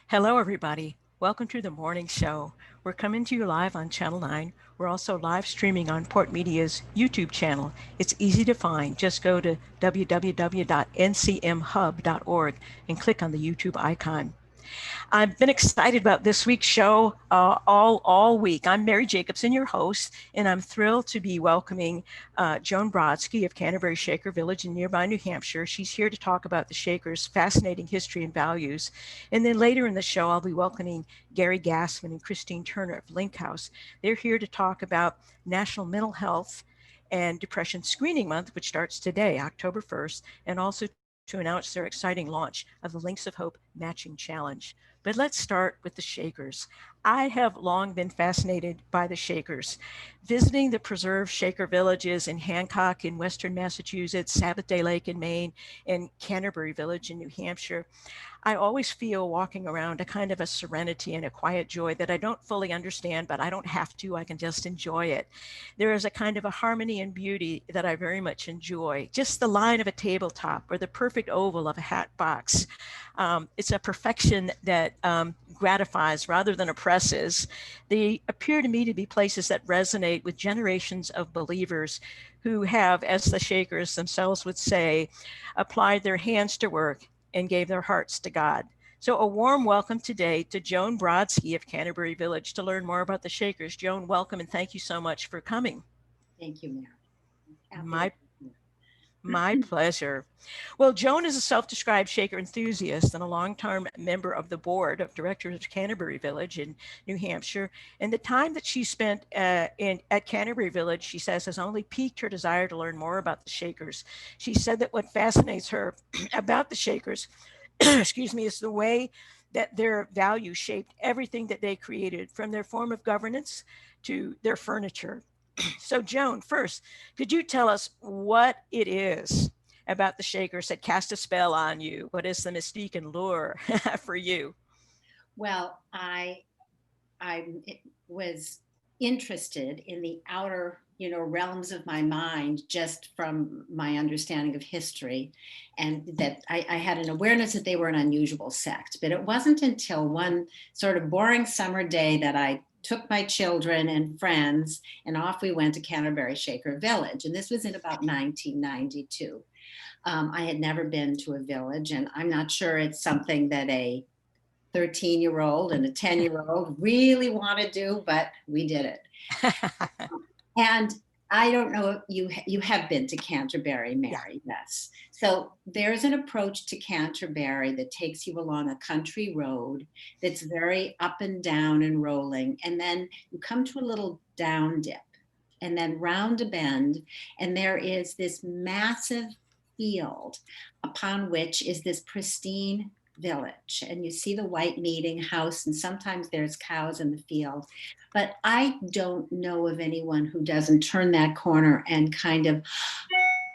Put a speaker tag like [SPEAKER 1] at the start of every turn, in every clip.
[SPEAKER 1] Hello, everybody. Welcome to the morning show. We're coming to you live on Channel 9. We're also live streaming on Port Media's YouTube channel. It's easy to find. Just go to www.ncmhub.org and click on the YouTube icon. I've been excited about this week's show all week. I'm Mary Jacobsen, your host, and I'm thrilled to be welcoming Joan Brodsky of Canterbury Shaker Village in nearby New Hampshire. She's here to talk about the Shakers' fascinating history and values. And then later in the show, I'll be welcoming Gary Gassman and Christine Turner of Link House. They're here to talk about National Mental Health and Depression Screening Month, which starts today, October 1st, and also to announce their exciting launch of the Links of Hope Matching Challenge. But let's start with the Shakers. I have long been fascinated by the Shakers. Visiting the preserved Shaker villages in Hancock in western Massachusetts, Sabbath Day Lake in Maine, and Canterbury Village in New Hampshire, I always feel walking around a kind of a serenity and a quiet joy that I don't fully understand, but I don't have to. I can just enjoy it. There is a kind of a harmony and beauty that I very much enjoy. Just the line of a tabletop or the perfect oval of a hat box. It's a perfection that gratifies rather than oppresses. They appear to me to be places that resonate with generations of believers who have, as the Shakers themselves would say, applied their hands to work and gave their hearts to God. So, a warm welcome today to Joan Brodsky of Canterbury Village to learn more about the Shakers. Joan, welcome and thank you so much for coming.
[SPEAKER 2] Thank you, Mary. Happy to
[SPEAKER 1] My
[SPEAKER 2] be
[SPEAKER 1] my
[SPEAKER 2] here.
[SPEAKER 1] pleasure. Well, Joan is a self described Shaker enthusiast and a long-term member of the board of directors of Canterbury Village in New Hampshire. And the time that she spent at Canterbury Village, she says, has only piqued her desire to learn more about the Shakers. She said that what fascinates her about the Shakers, excuse me, is the way that their values shaped everything that they created, from their form of governance to their furniture. So, Joan, first, could you tell us what it is about the Shakers that cast a spell on you? What is the mystique and lure for you?
[SPEAKER 2] Well, I was interested in the outer, realms of my mind just from my understanding of history, and that I had an awareness that they were an unusual sect. But it wasn't until one sort of boring summer day that I took my children and friends and off we went to Canterbury Shaker Village. And this was in about 1992. I had never been to a village, and I'm not sure it's something that a 13-year-old and a 10-year-old really want to do, but we did it. And I don't know if you have been to Canterbury,
[SPEAKER 1] Yeah.
[SPEAKER 2] Mary. Yes. So there's an approach to Canterbury that takes you along a country road that's very up and down and rolling. And then you come to a little down dip and then round a bend. And there is this massive field upon which is this pristine village. And you see the white meeting house, and sometimes there's cows in the field. But I don't know of anyone who doesn't turn that corner and kind of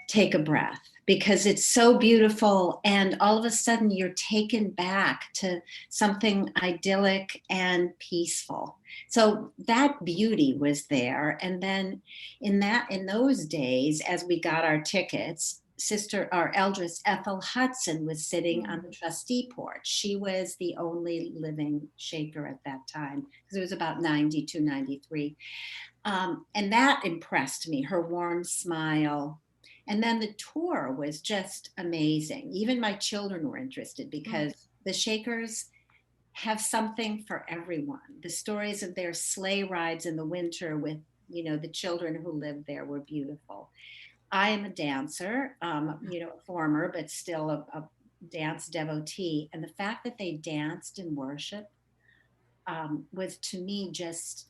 [SPEAKER 2] take a breath, because it's so beautiful. And all of a sudden, you're taken back to something idyllic and peaceful. So that beauty was there. And then in those days, as we got our tickets, our eldest Ethel Hudson was sitting on the trustee porch. She was the only living Shaker at that time, because it was about 92, 93. And that impressed me, her warm smile. And then the tour was just amazing. Even my children were interested, because the Shakers have something for everyone. The stories of their sleigh rides in the winter with, the children who lived there were beautiful. I am a dancer, a former, but still a dance devotee. And the fact that they danced in worship was to me just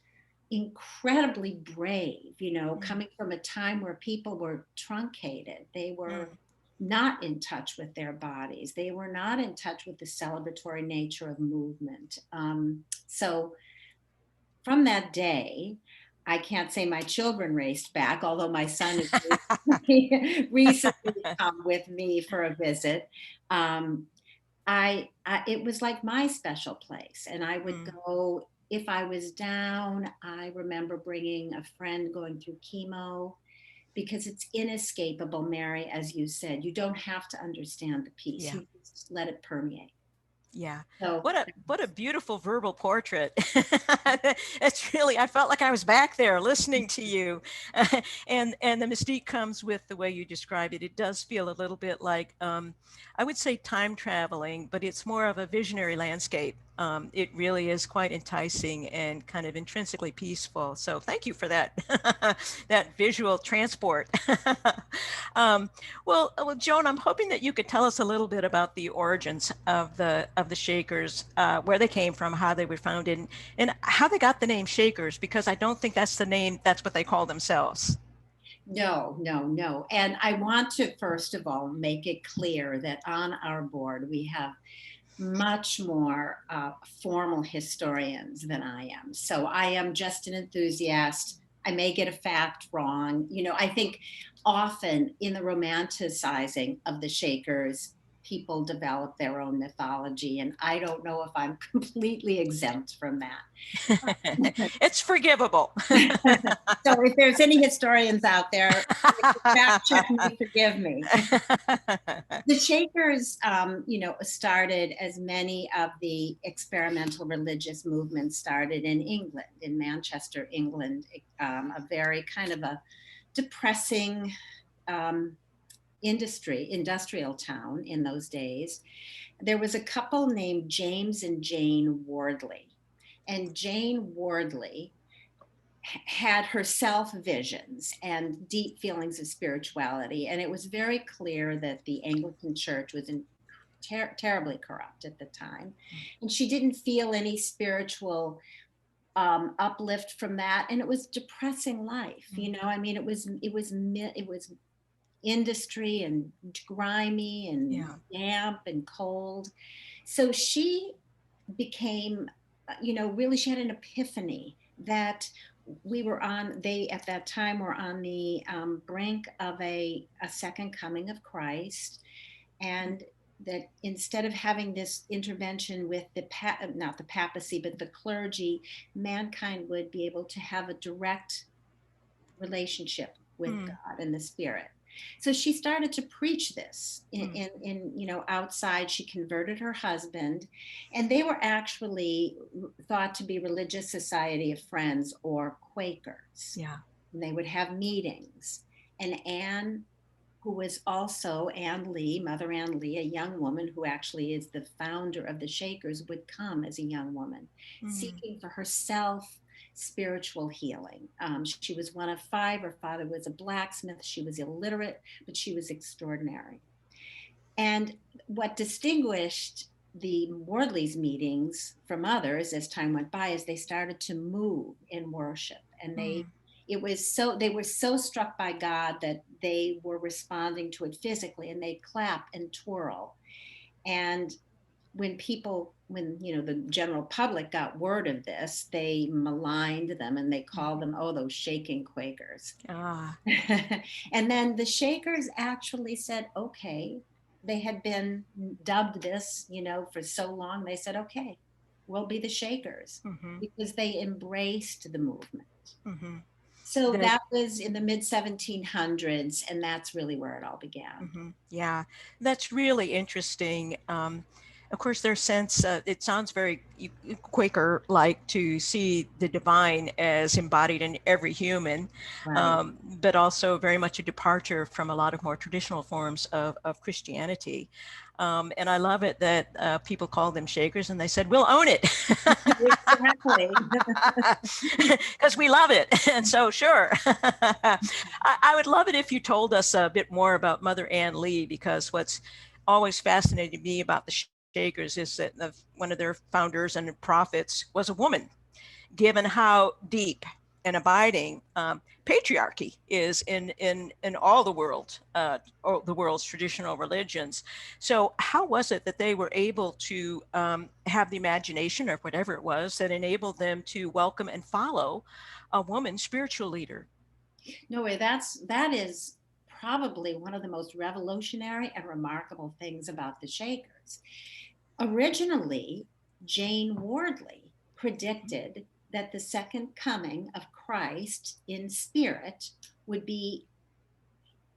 [SPEAKER 2] incredibly brave, coming from a time where people were truncated. They were not in touch with their bodies. They were not in touch with the celebratory nature of movement. So from that day, I can't say my children raced back, although my son has recently come with me for a visit. Um, it was like my special place, and I would go if I was down. I remember bringing a friend going through chemo, because it's inescapable, Mary, as you said. You don't have to understand the piece;
[SPEAKER 1] Yeah.
[SPEAKER 2] you just let it permeate.
[SPEAKER 1] Yeah.
[SPEAKER 2] So
[SPEAKER 1] What a beautiful verbal portrait. It's really, I felt like I was back there listening to you. And the mystique comes with the way you describe it. It does feel a little bit like I would say time traveling, but it's more of a visionary landscape. It really is quite enticing and kind of intrinsically peaceful. So thank you for that that visual transport. um, well, Joan, I'm hoping that you could tell us a little bit about the origins of the Shakers, where they came from, how they were founded, and how they got the name Shakers. Because I don't think that's the name; that's what they call themselves.
[SPEAKER 2] no, no, no. And I want to first of all make it clear that on our board we have much more formal historians than I am. So I am just an enthusiast. I may get a fact wrong. You know, I think often in the romanticizing of the Shakers, people develop their own mythology, and I don't know if I'm completely exempt from that.
[SPEAKER 1] It's forgivable.
[SPEAKER 2] So if there's any historians out there, fact check me, forgive me. The Shakers, started as many of the experimental religious movements started in England, in Manchester, England, a very kind of a depressing um, industrial town in those days. There was a couple named James and Jane Wardley, and Jane Wardley had herself visions and deep feelings of spirituality. And it was very clear that the Anglican Church was terribly corrupt at the time. And she didn't feel any spiritual uplift from that. And it was depressing life. You know, I mean, it was industry and grimy and
[SPEAKER 1] Yeah.
[SPEAKER 2] damp and cold. So she became, really she had an epiphany that they at that time were on the brink of a second coming of Christ, and that instead of having this intervention with not the papacy but the clergy, mankind would be able to have a direct relationship with
[SPEAKER 1] Hmm.
[SPEAKER 2] God and the Spirit. So she started to preach this
[SPEAKER 1] Hmm.
[SPEAKER 2] outside. She converted her husband, and they were actually thought to be Religious Society of Friends or Quakers.
[SPEAKER 1] Yeah.
[SPEAKER 2] And they would have meetings. And Anne, who was also Anne Lee, Mother Anne Lee, a young woman who actually is the founder of the Shakers, would come as a young woman,
[SPEAKER 1] Hmm.
[SPEAKER 2] seeking for herself spiritual healing. She was one of five. Her father was a blacksmith. She was illiterate, but she was extraordinary. And what distinguished the Wardleys meetings from others as time went by is they started to move in worship, and
[SPEAKER 1] Hmm.
[SPEAKER 2] they were so struck by God that they were responding to it physically, and they'd clap and twirl. And when the general public got word of this, they maligned them and they called them, oh, those shaking Quakers.
[SPEAKER 1] Ah.
[SPEAKER 2] And then the Shakers actually said, okay, they had been dubbed this, for so long. They said, okay, we'll be the Shakers,
[SPEAKER 1] Hmm.
[SPEAKER 2] because they embraced the movement.
[SPEAKER 1] Hmm.
[SPEAKER 2] So
[SPEAKER 1] The
[SPEAKER 2] that was in the mid 1700s, and that's really where it all began.
[SPEAKER 1] Yeah, that's really interesting. Of course, their sense, it sounds very Quaker like to see the divine as embodied in every human,
[SPEAKER 2] Right.
[SPEAKER 1] but also very much a departure from a lot of more traditional forms of Christianity. And I love it that people call them Shakers and they said, we'll own it.
[SPEAKER 2] Exactly.
[SPEAKER 1] Because we love it. And so, sure. I would love it if you told us a bit more about Mother Ann Lee, because what's always fascinated me about the Shakers is that one of their founders and prophets was a woman, given how deep and abiding patriarchy is in all the world, or the world's traditional religions. So how was it that they were able to have the imagination or whatever it was that enabled them to welcome and follow a woman spiritual leader?
[SPEAKER 2] No way, that is probably one of the most revolutionary and remarkable things about the Shakers. Originally, Jane Wardley predicted that the second coming of Christ in spirit would be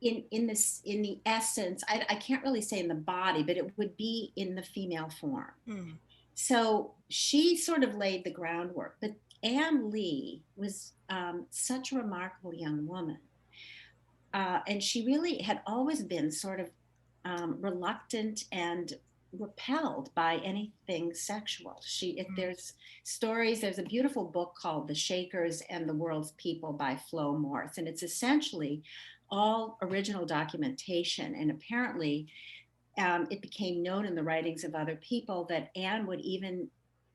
[SPEAKER 2] in the essence, I can't really say in the body, but it would be in the female form.
[SPEAKER 1] Mm.
[SPEAKER 2] So she sort of laid the groundwork. But Anne Lee was such a remarkable young woman. And she really had always been sort of reluctant and repelled by anything sexual. There's stories, there's a beautiful book called The Shakers and the World's People by Flo Morse. And it's essentially all original documentation. And apparently, it became known in the writings of other people that Anne would even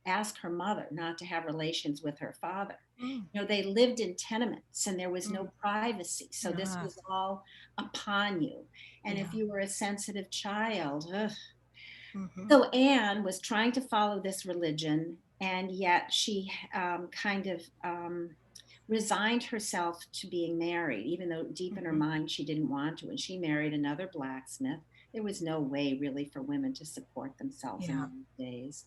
[SPEAKER 2] ask her mother not to have relations with her father.
[SPEAKER 1] Mm.
[SPEAKER 2] You know, they lived in tenements and there was
[SPEAKER 1] Mm.
[SPEAKER 2] no privacy. So this was all upon you. And if you were a sensitive child, ugh.
[SPEAKER 1] Mm-hmm.
[SPEAKER 2] So Anne was trying to follow this religion, and yet she kind of resigned herself to being married, even though deep in her mind she didn't want to. And she married another blacksmith. There was no way really for women to support themselves in those days.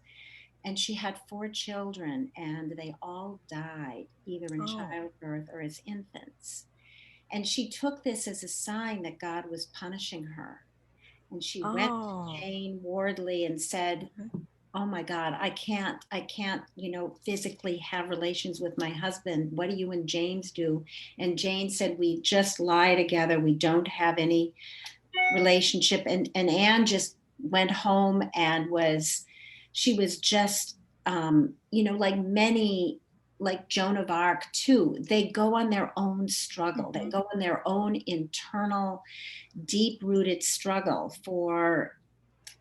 [SPEAKER 2] And she had 4 children, and they all died either in
[SPEAKER 1] Oh.
[SPEAKER 2] childbirth or as infants. And she took this as a sign that God was punishing her. And she went to Jane Wardley and said, "Oh my God, I can't, you know, physically have relations with my husband. What do you and James do?" And Jane said, "We just lie together. We don't have any relationship." And Anne just went home and she was just, you know, like many, like Joan of Arc too, they go on their own struggle. They go on their own internal, deep rooted struggle for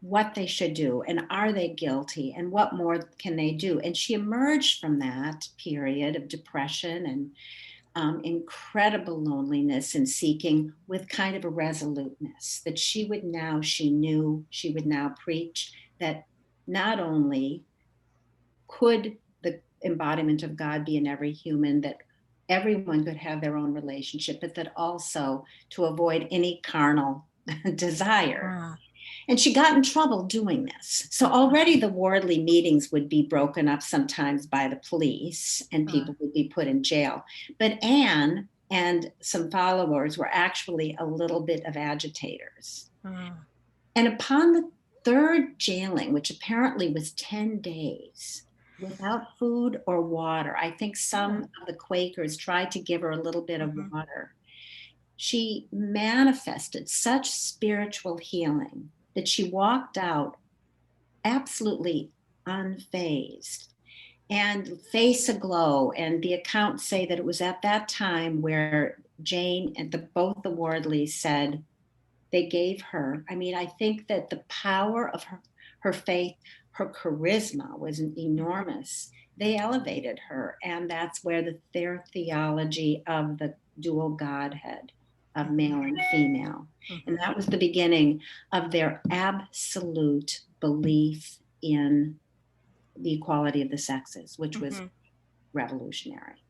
[SPEAKER 2] what they should do and are they guilty and what more can they do. And she emerged from that period of depression and incredible loneliness and seeking with kind of a resoluteness that she knew she would now preach that not only could the embodiment of God be in every human, that everyone could have their own relationship, but that also to avoid any carnal desire. And she got in trouble doing this. So already the Wardley meetings would be broken up sometimes by the police and people would be put in jail. But Anne and some followers were actually a little bit of agitators. And upon the 3rd jailing, which apparently was 10 days without food or water, I think some of the Quakers tried to give her a little bit of water. She manifested such spiritual healing that she walked out absolutely unfazed and face aglow. And the accounts say that it was at that time where Jane and both the Wardleys said they gave her, I mean, I think that the power of her faith, her charisma was enormous. They elevated her. And that's where their theology of the dual Godhead of male and female. And that was the beginning of their absolute belief in the equality of the sexes, which was revolutionary.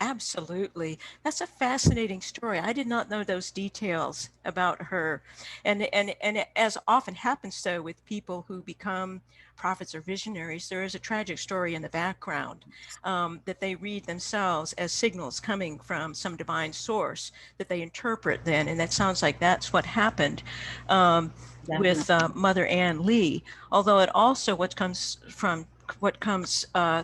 [SPEAKER 1] Absolutely. That's a fascinating story. I did not know those details about her. And as often happens so with people who become prophets or visionaries, there is a tragic story in the background that they read themselves as signals coming from some divine source that they interpret then. And that sounds like that's what happened with Mother Ann Lee. Although it also what comes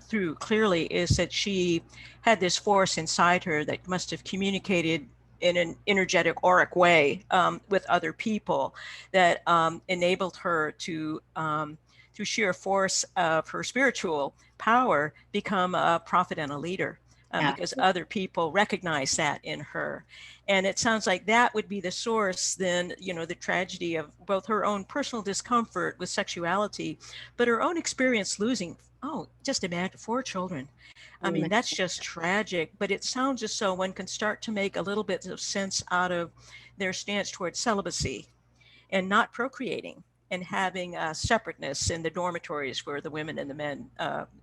[SPEAKER 1] through clearly is that she had this force inside her that must have communicated in an energetic auric way with other people that enabled her to, through sheer force of her spiritual power, become a prophet and a leader. Because other people recognize that in her. And it sounds like that would be the source then, you know, the tragedy of both her own personal discomfort with sexuality, but her own experience losing, just imagine 4 children. I mean, that's just tragic, but it sounds as though one can start to make a little bit of sense out of their stance towards celibacy and not procreating and having separateness in the dormitories where the women and the men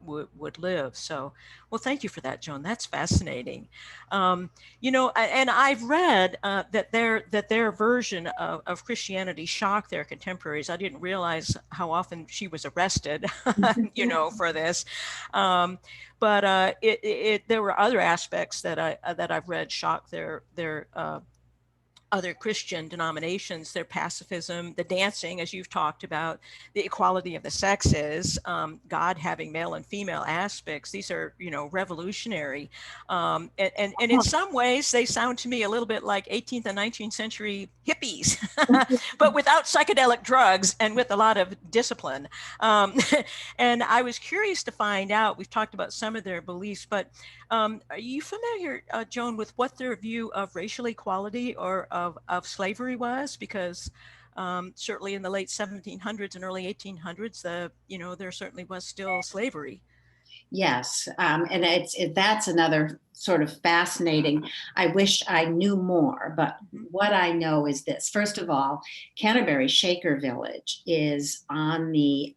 [SPEAKER 1] would live. So, well, thank you for that, Joan. That's fascinating. You know, and I've read that their version of Christianity shocked their contemporaries. I didn't realize how often she was arrested, you know, for this. But there were other aspects that I've read shock their other Christian denominations, their pacifism, the dancing, as you've talked about, the equality of the sexes, God having male and female aspects. These are, revolutionary. And in some ways, they sound to me a little bit like 18th and 19th century hippies, but without psychedelic drugs and with a lot of discipline. And I was curious to find out, we've talked about some of their beliefs, but are you familiar, Joan, with what their view of racial equality or of slavery was? Because certainly in the late 1700s and early 1800s, there certainly was still slavery.
[SPEAKER 2] Yes, and that's another sort of fascinating. I wish I knew more, but what I know is this. First of all, Canterbury Shaker Village is on the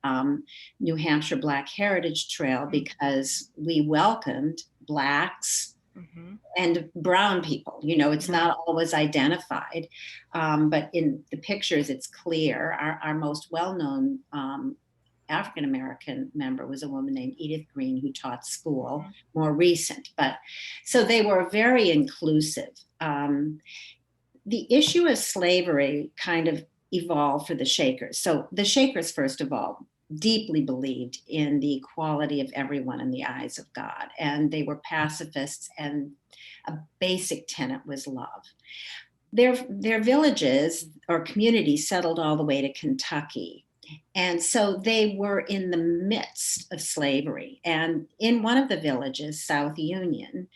[SPEAKER 2] New Hampshire Black Heritage Trail because we welcomed Blacks and brown people. It's not always identified, but in the pictures, it's clear. Our most well-known African-American member was a woman named Edith Green who taught school, more recent. But so they were very inclusive. The issue of slavery kind of evolved for the Shakers. So the Shakers, first of all, deeply believed in the equality of everyone in the eyes of God. And they were pacifists, and a basic tenet was love. Their villages or communities settled all the way to Kentucky. And so they were in the midst of slavery. And in one of the villages, South Union,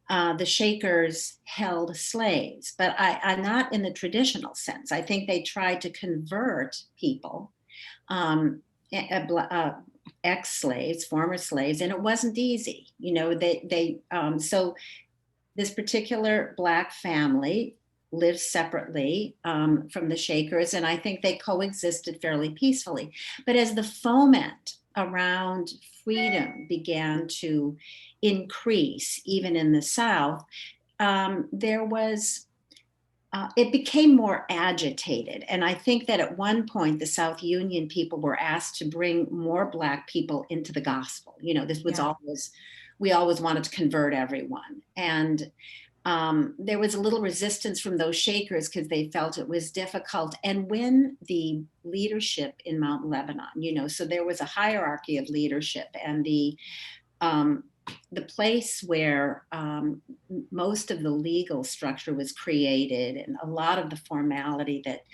[SPEAKER 2] the Shakers held slaves, but I'm not in the traditional sense. I think they tried to convert people, ex-slaves, former slaves, and it wasn't easy. So this particular Black family lived separately from the Shakers, and I think they coexisted fairly peacefully. But as the foment around freedom began to increase, even in the South, it became more agitated. And I think that at one point, the South Union people were asked to bring more Black people into the gospel. This was we always wanted to convert everyone. And there was a little resistance from those Shakers because they felt it was difficult. And when the leadership in Mount Lebanon, so there was a hierarchy of leadership, and the place where most of the legal structure was created and a lot of the formality that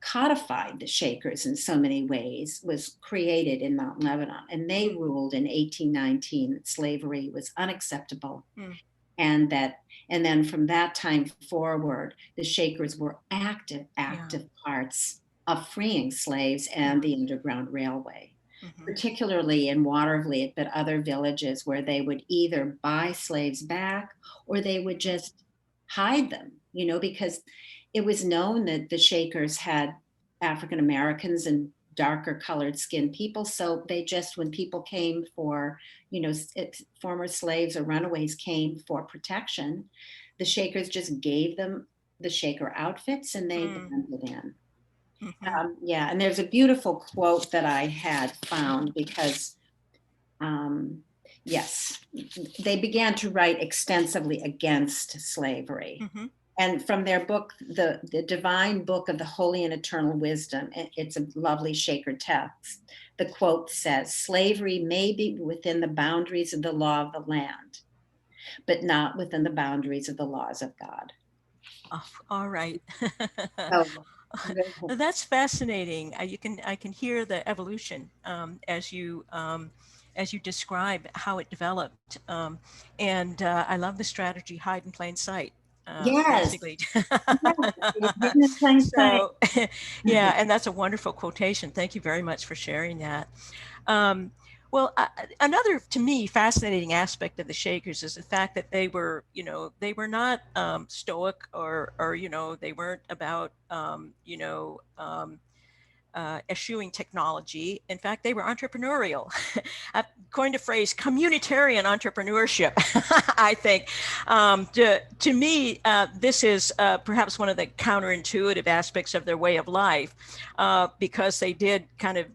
[SPEAKER 2] codified the Shakers in so many ways was created in Mount Lebanon. And they ruled in 1819 that slavery was unacceptable. And then from that time forward, the Shakers were active parts of freeing slaves and the Underground Railway, particularly in Watervliet, but other villages where they would either buy slaves back or they would just hide them, because it was known that the Shakers had African Americans and darker colored skinned people. So they just, when people came for, former slaves or runaways came for protection, the Shakers just gave them the Shaker outfits and they blended in. And there's a beautiful quote that I had found because, they began to write extensively against slavery. And from their book, the Divine Book of the Holy and Eternal Wisdom, it's a lovely Shaker text. The quote says, "Slavery may be within the boundaries of the law of the land, but not within the boundaries of the laws of God."
[SPEAKER 1] Oh, all right.
[SPEAKER 2] So,
[SPEAKER 1] That's fascinating. I can hear the evolution as you describe how it developed, and I love the strategy: hide in plain sight.
[SPEAKER 2] yes.
[SPEAKER 1] Basically.
[SPEAKER 2] Yes.
[SPEAKER 1] So, yeah, and that's a wonderful quotation. Thank you very much for sharing that. Well, another, to me, fascinating aspect of the Shakers is the fact that they were not stoic or they weren't about, eschewing technology. In fact, they were entrepreneurial. I've coined a phrase, communitarian entrepreneurship, I think. To me, this is perhaps one of the counterintuitive aspects of their way of life, because they did kind of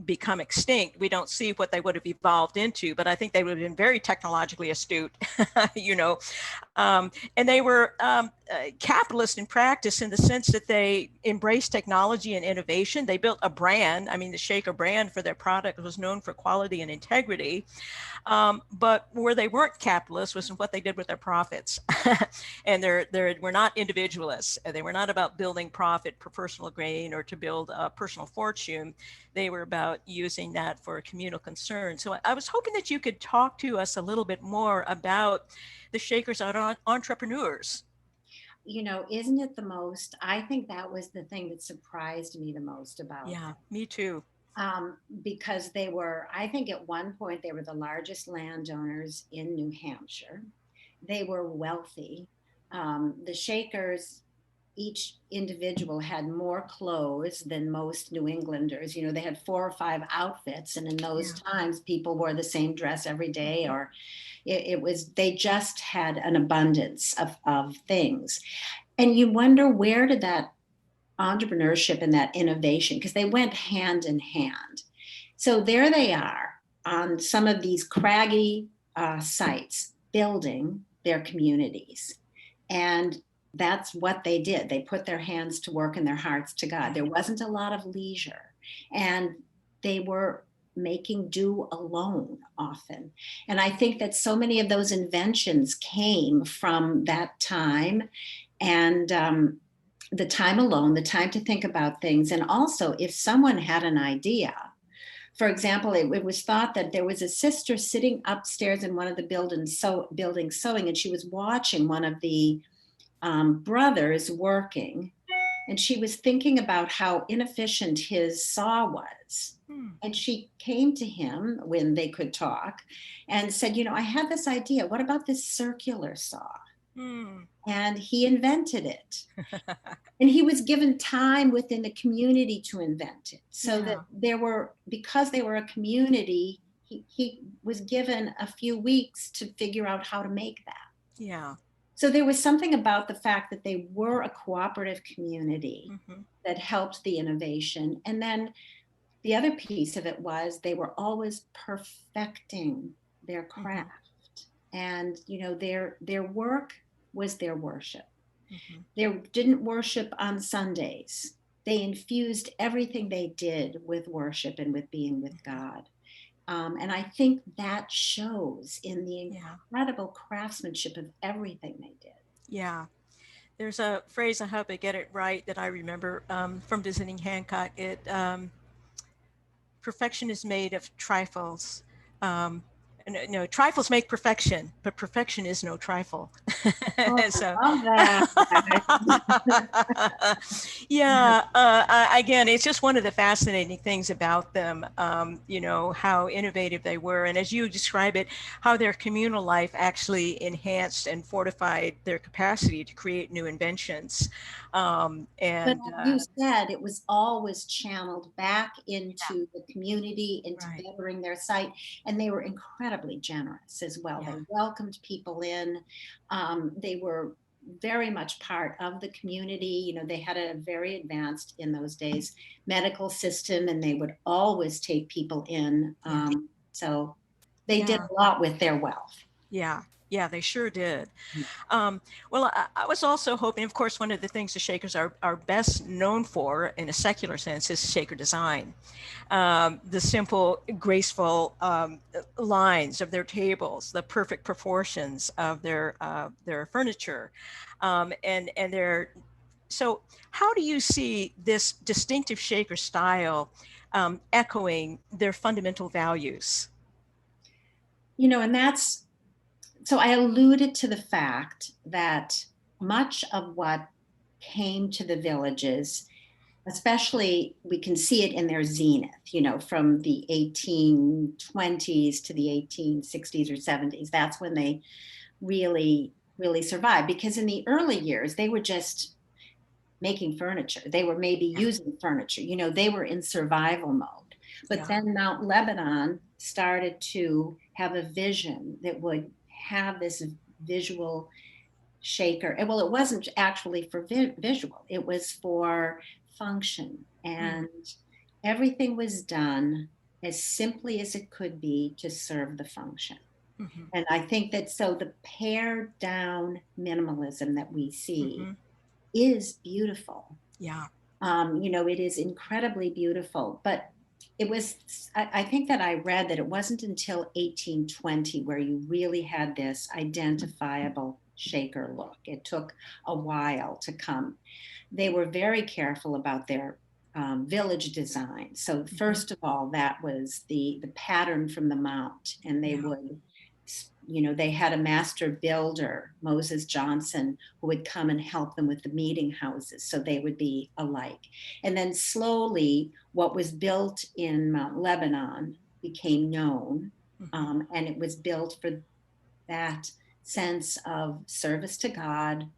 [SPEAKER 1] become extinct. We don't see what they would have evolved into, but I think they would have been very technologically astute, And they were capitalist in practice in the sense that they embraced technology and innovation. They built a brand. I mean, the Shaker brand for their product was known for quality and integrity. But where they weren't capitalists was in what they did with their profits. And they were not individualists. They were not about building profit for personal gain or to build a personal fortune. They were about using that for a communal concern. So I was hoping that you could talk to us a little bit more about the Shakers are entrepreneurs.
[SPEAKER 2] Isn't it the most? I think that was the thing that surprised me the most about
[SPEAKER 1] Yeah, me too.
[SPEAKER 2] because I think at one point, they were the largest landowners in New Hampshire. They were wealthy. The Shakers, each individual had more clothes than most New Englanders. They had 4 or 5 outfits, and in those
[SPEAKER 1] Yeah.
[SPEAKER 2] times, people wore the same dress every day, or they just had an abundance of things. And you wonder, where did that entrepreneurship and that innovation, because they went hand in hand. So there they are on some of these craggy sites building their communities. And that's what they did. They put their hands to work and their hearts to God. There wasn't a lot of leisure. And they were making do alone often. And I think that so many of those inventions came from that time. And the time alone, the time to think about things. And also, if someone had an idea, for example, it was thought that there was a sister sitting upstairs in one of the buildings sewing, and she was watching one of the brothers working, and she was thinking about how inefficient his saw was. And she came to him when they could talk and said, I had this idea. What about this circular saw? And he invented it. And he was given time within the community to invent it. So that because they were a community, he was given a few weeks to figure out how to make that.
[SPEAKER 1] Yeah.
[SPEAKER 2] So there was something about the fact that they were a cooperative community that helped the innovation. And then the other piece of it was they were always perfecting their craft. And, their work was their worship. They didn't worship on Sundays. They infused everything they did with worship and with being with God. And I think that shows in the incredible craftsmanship of everything they did.
[SPEAKER 1] Yeah. There's a phrase, I hope I get it right, that I remember from visiting Hancock. Perfection is made of trifles. No, trifles make perfection, but perfection is no trifle.
[SPEAKER 2] Oh,
[SPEAKER 1] So,
[SPEAKER 2] I love that.
[SPEAKER 1] yeah, again, it's just one of the fascinating things about them, how innovative they were. And as you describe it, how their communal life actually enhanced and fortified their capacity to create new inventions.
[SPEAKER 2] But as you said, it was always channeled back into the community, into bettering their site. And they were incredibly generous as well. They welcomed people in. They were very much part of the community. They had a very advanced, in those days, medical system, and they would always take people in. So they did a lot with their wealth.
[SPEAKER 1] Yeah, they sure did. Well, I was also hoping, of course, one of the things the Shakers are best known for in a secular sense is Shaker design. The simple, graceful lines of their tables, the perfect proportions of their furniture, and their. So, how do you see this distinctive Shaker style echoing their fundamental values?
[SPEAKER 2] And that's so I alluded to the fact that much of what came to the villages, especially we can see it in their zenith, from the 1820s to the 1860s or 70s. That's when they really, really survived. Because in the early years, they were just making furniture. They were maybe using furniture. They were in survival mode. But then Mount Lebanon started to have a vision that would have this visual shaker. Well, it wasn't actually for visual, it was for function. And everything was done as simply as it could be to serve the function.
[SPEAKER 1] Mm-hmm.
[SPEAKER 2] And I think that so the pared down minimalism that we see
[SPEAKER 1] Mm-hmm.
[SPEAKER 2] is beautiful.
[SPEAKER 1] Yeah.
[SPEAKER 2] It is incredibly beautiful, but I think that I read that it wasn't until 1820 where you really had this identifiable Shaker look. It took a while to come. They were very careful about their village design. So
[SPEAKER 1] Mm-hmm.
[SPEAKER 2] first of all, that was the pattern from the mount, and they
[SPEAKER 1] Yeah.
[SPEAKER 2] would, they had a master builder, Moses Johnson, who would come and help them with the meeting houses, so they would be alike. And then slowly, what was built in Mount Lebanon became known,
[SPEAKER 1] Mm-hmm.
[SPEAKER 2] and it was built for that sense of service to God,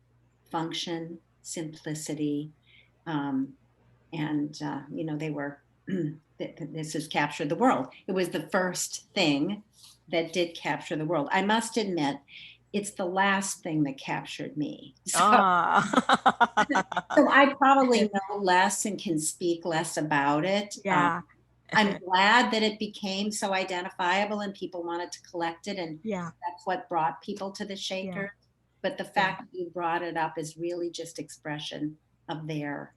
[SPEAKER 2] function, simplicity, um, and they were this has captured the world. It was the first thing that did capture the world. I must admit, it's the last thing that captured me. So,
[SPEAKER 1] Ah.
[SPEAKER 2] so I probably know less and can speak less about it.
[SPEAKER 1] Yeah.
[SPEAKER 2] I'm glad that it became so identifiable and people wanted to collect it, and
[SPEAKER 1] Yeah.
[SPEAKER 2] that's what brought people to the
[SPEAKER 1] Yeah.
[SPEAKER 2] Shaker. But the
[SPEAKER 1] Yeah.
[SPEAKER 2] fact that you brought it up is really just expression of their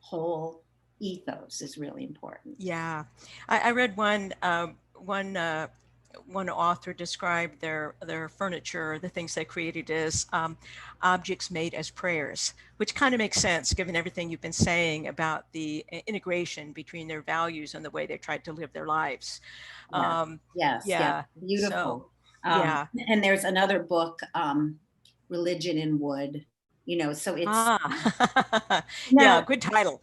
[SPEAKER 2] whole ethos is really important.
[SPEAKER 1] Yeah, I read one author described their furniture, the things they created as objects made as prayers, which kind of makes sense given everything you've been saying about the integration between their values and the way they tried to live their lives.
[SPEAKER 2] Yes,
[SPEAKER 1] Um,
[SPEAKER 2] yes, yes,
[SPEAKER 1] yeah, so
[SPEAKER 2] beautiful.
[SPEAKER 1] yeah.
[SPEAKER 2] And there's another book, Religion in Wood, so it's
[SPEAKER 1] Ah, yeah,
[SPEAKER 2] now,
[SPEAKER 1] good title.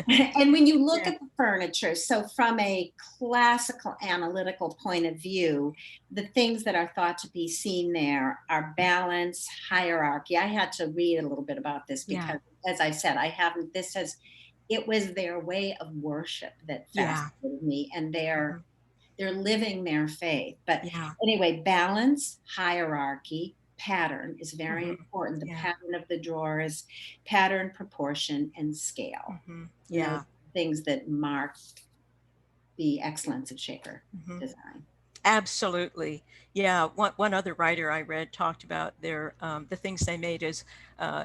[SPEAKER 2] and when you look
[SPEAKER 1] Yeah,
[SPEAKER 2] at the furniture, so from a classical analytical point of view, the things that are thought to be seen there are balance, hierarchy. I had to read a little bit about this
[SPEAKER 1] yeah,
[SPEAKER 2] because, as I said, I haven't, it was their way of worship that
[SPEAKER 1] yeah,
[SPEAKER 2] fascinated me, and
[SPEAKER 1] mhm,
[SPEAKER 2] they're living their faith. But
[SPEAKER 1] yeah,
[SPEAKER 2] anyway, balance, hierarchy, pattern is very
[SPEAKER 1] mhm,
[SPEAKER 2] important. The
[SPEAKER 1] yeah,
[SPEAKER 2] pattern of the drawers, pattern, proportion, and scale.
[SPEAKER 1] mhm,
[SPEAKER 2] And those
[SPEAKER 1] yeah.
[SPEAKER 2] things that mark the excellence of Shaker
[SPEAKER 1] Mhm.
[SPEAKER 2] design.
[SPEAKER 1] Absolutely. Yeah. One other writer I read talked about the things they made as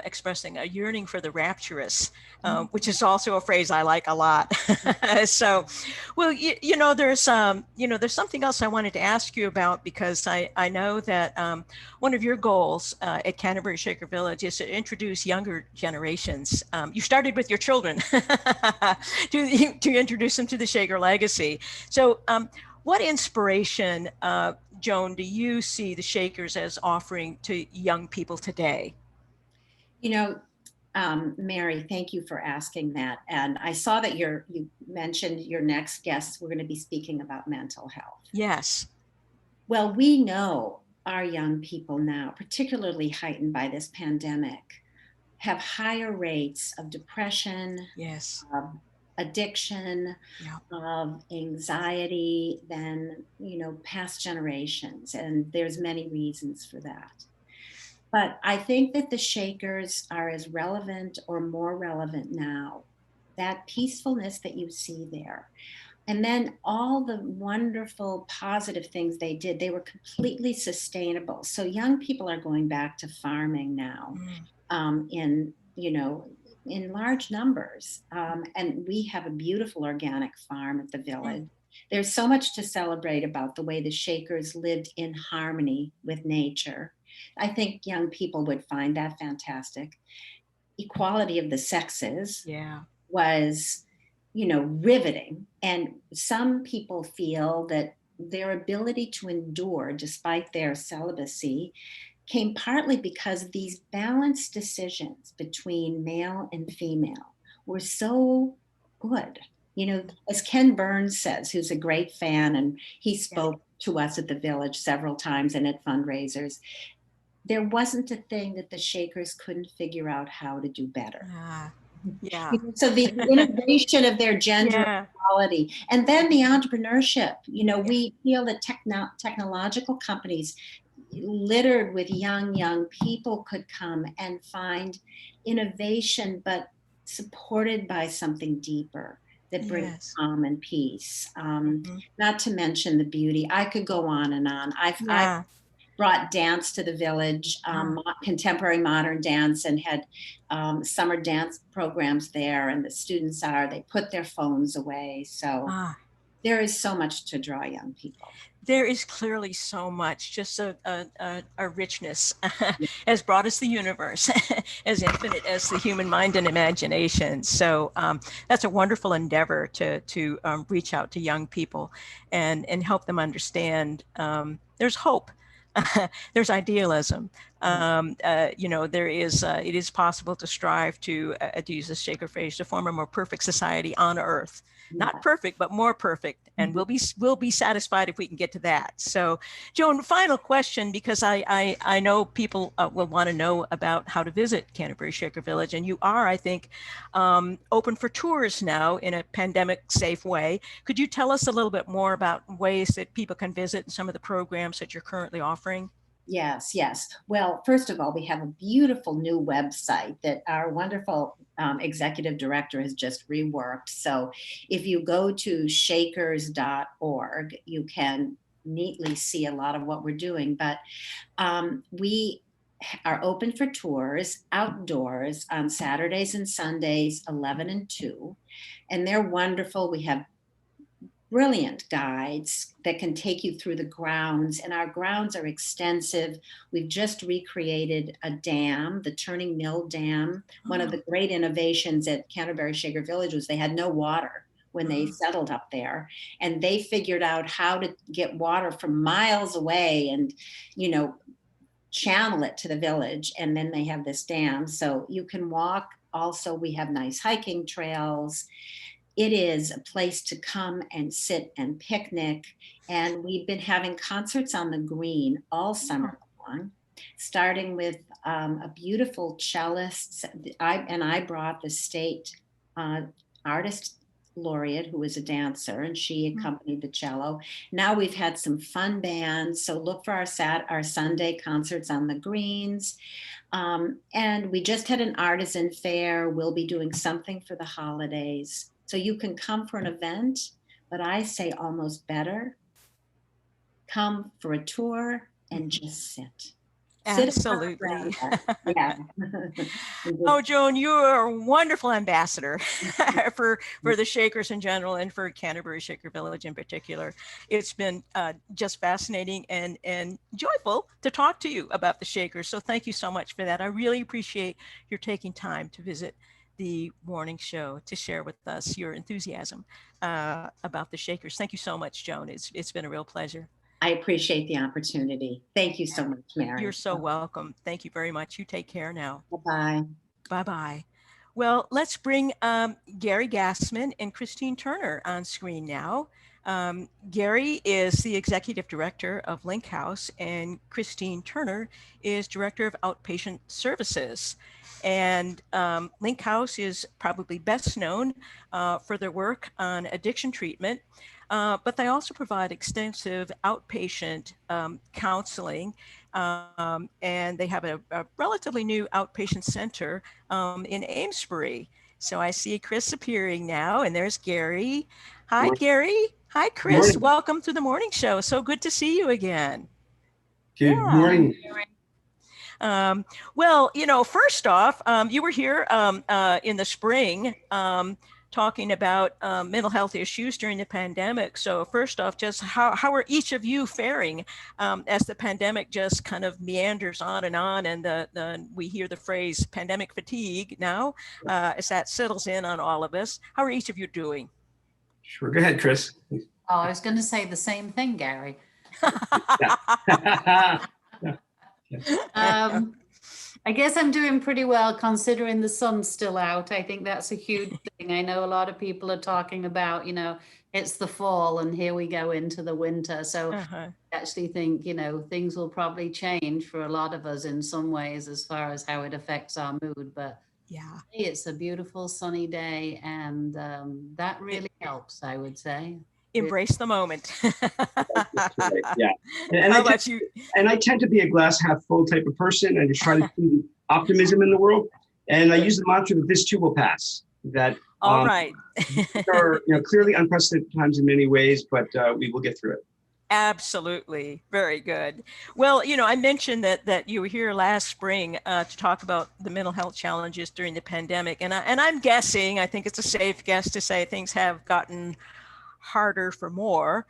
[SPEAKER 1] expressing a yearning for the rapturous, which is also a phrase I like a lot. So, well, there's something else I wanted to ask you about because I know that one of your goals at Canterbury Shaker Village is to introduce younger generations. You started with your children to introduce them to the Shaker legacy. So, what inspiration, Joan, do you see the Shakers as offering to young people today?
[SPEAKER 2] You know, Mary, thank you for asking that. And I saw that you mentioned your next guests. We're going to be speaking about mental health.
[SPEAKER 1] Yes.
[SPEAKER 2] Well, we know our young people now, particularly heightened by this pandemic, have higher rates of depression,
[SPEAKER 1] Yes.
[SPEAKER 2] of addiction,
[SPEAKER 1] Yeah.
[SPEAKER 2] of anxiety than past generations, and there's many reasons for that. But I think that the Shakers are as relevant or more relevant now. That peacefulness that you see there, and then all the wonderful positive things they did, they were completely sustainable. So young people are going back to farming now,
[SPEAKER 1] Mm.
[SPEAKER 2] in in large numbers, and we have a beautiful organic farm at the
[SPEAKER 1] Mm.
[SPEAKER 2] village. There's so much to celebrate about the way the Shakers lived in harmony with nature. I think young people would find that fantastic. Equality of the sexes
[SPEAKER 1] Yeah.
[SPEAKER 2] was, riveting. And some people feel that their ability to endure despite their celibacy came partly because these balanced decisions between male and female were so good. As Ken Burns says, who's a great fan, and he
[SPEAKER 1] Yeah.
[SPEAKER 2] spoke to us at the village several times and at fundraisers, there wasn't a thing that the Shakers couldn't figure out how to do better.
[SPEAKER 1] Ah, yeah.
[SPEAKER 2] So the integration of their gender
[SPEAKER 1] Yeah.
[SPEAKER 2] equality, and then the entrepreneurship.
[SPEAKER 1] Yeah.
[SPEAKER 2] We feel that technological companies littered with young people could come and find innovation, but supported by something deeper, that brings
[SPEAKER 1] Yes.
[SPEAKER 2] calm and peace.
[SPEAKER 1] Mhm.
[SPEAKER 2] Not to mention the beauty. I could go on and on. I've
[SPEAKER 1] Yeah.
[SPEAKER 2] brought dance to the village,
[SPEAKER 1] Ah,
[SPEAKER 2] contemporary modern dance, and had summer dance programs there. And the students they put their phones away. So
[SPEAKER 1] ah.
[SPEAKER 2] there is so much to draw young people.
[SPEAKER 1] There is clearly so much, just a richness as broad as the universe, as infinite as the human mind and imagination. So that's a wonderful endeavor to reach out to young people and help them understand there's hope. There's idealism. There is. It is possible to strive to use this Shaker phrase, to form a more perfect society on Earth. Not
[SPEAKER 2] Yeah.
[SPEAKER 1] perfect, but more perfect, and
[SPEAKER 2] Mhm.
[SPEAKER 1] we'll be satisfied if we can get to that. So, Joan, final question, because I know people will want to know about how to visit Canterbury Shaker Village, and you are, I think, open for tours now in a pandemic safe way. Could you tell us a little bit more about ways that people can visit and some of the programs that you're currently offering?
[SPEAKER 2] Yes, yes. Well, first of all, we have a beautiful new website that our wonderful executive director has just reworked. So if you go to shakers.org, you can neatly see a lot of what we're doing. But we are open for tours outdoors on Saturdays and Sundays, 11 and 2. And they're wonderful. We have brilliant guides that can take you through the grounds, and our grounds are extensive. We've just recreated a dam, the Turning Mill Dam. One of
[SPEAKER 1] Oh,
[SPEAKER 2] the great innovations at Canterbury Shaker Village was they had no water when they
[SPEAKER 1] uh-huh.
[SPEAKER 2] settled up there, and they figured out how to get water from miles away and, you know, channel it to the village. And then they have this dam, so you can walk. Also, we have nice hiking trails. It is a place to come and sit and picnic. And we've been having concerts on the green all
[SPEAKER 1] Oh,
[SPEAKER 2] summer long, starting with a beautiful cellist. I brought the state uh, artist laureate who was a dancer, and she
[SPEAKER 1] mm,
[SPEAKER 2] accompanied the cello. Now we've had some fun bands, so look for our Sunday concerts on the greens. And we just had an artisan fair. We'll be doing something for the holidays. So you can come for an event, but I say almost better come for a tour and
[SPEAKER 1] mhm.
[SPEAKER 2] just sit. Sit
[SPEAKER 1] Absolutely.
[SPEAKER 2] around us. Yeah. And
[SPEAKER 1] Oh,
[SPEAKER 2] just,
[SPEAKER 1] Joan, you are a wonderful ambassador for the Shakers in general and for Canterbury Shaker Village in particular. It's been just fascinating and joyful to talk to you about the Shakers. So thank you so much for that. I really appreciate your taking time to visit the morning show to share with us your enthusiasm about the Shakers. Thank you so much, Joan. It's been a real pleasure.
[SPEAKER 2] I appreciate the opportunity. Thank you so much,
[SPEAKER 1] You're
[SPEAKER 2] Mary.
[SPEAKER 1] so welcome. Thank you very much. You take care now.
[SPEAKER 2] Bye-bye.
[SPEAKER 1] Bye bye. Well, let's bring Gary Gassman and Christine Turner on screen now. Gary is the executive director of Link House, and Christine Turner is director of outpatient services. And Link House is probably best known for their work on addiction treatment, but they also provide extensive outpatient counseling. And they have a relatively new outpatient center in Amesbury. So I see Chris appearing now, and there's Gary. Hi,
[SPEAKER 3] Morning.
[SPEAKER 1] Gary. Hi, Chris.
[SPEAKER 3] Morning.
[SPEAKER 1] Welcome to the morning show. So good to see you again.
[SPEAKER 3] Good
[SPEAKER 1] Yeah.
[SPEAKER 3] morning.
[SPEAKER 1] Well, first off, you were here in the spring talking about mental health issues during the pandemic. So first off, just how are each of you faring as the pandemic just kind of meanders on and we hear the phrase pandemic fatigue now as that settles in on all of us. How are each of you doing?
[SPEAKER 3] Sure. Go ahead, Chris.
[SPEAKER 4] Oh, I was going to say the same thing, Gary.
[SPEAKER 3] Yeah.
[SPEAKER 4] I guess I'm doing pretty well considering the sun's still out. I think that's a huge thing. I know a lot of people are talking about, it's the fall and here we go into the winter. So
[SPEAKER 1] Uh-huh.
[SPEAKER 4] I actually think, things will probably change for a lot of us in some ways as far as how it affects our mood. But
[SPEAKER 1] Yeah.
[SPEAKER 4] it's a beautiful sunny day and that really helps, I would say.
[SPEAKER 1] Embrace the moment.
[SPEAKER 3] Right. Yeah. And
[SPEAKER 1] How about you?
[SPEAKER 3] I tend to be a glass half full type of person. I just try to see the optimism in the world. And I use the mantra that this too will pass, that
[SPEAKER 1] All right.
[SPEAKER 3] These are, clearly unprecedented times in many ways, but we will get through it.
[SPEAKER 1] Absolutely. Very good. Well, I mentioned that you were here last spring to talk about the mental health challenges during the pandemic. And I'm guessing, I think it's a safe guess to say things have gotten harder for more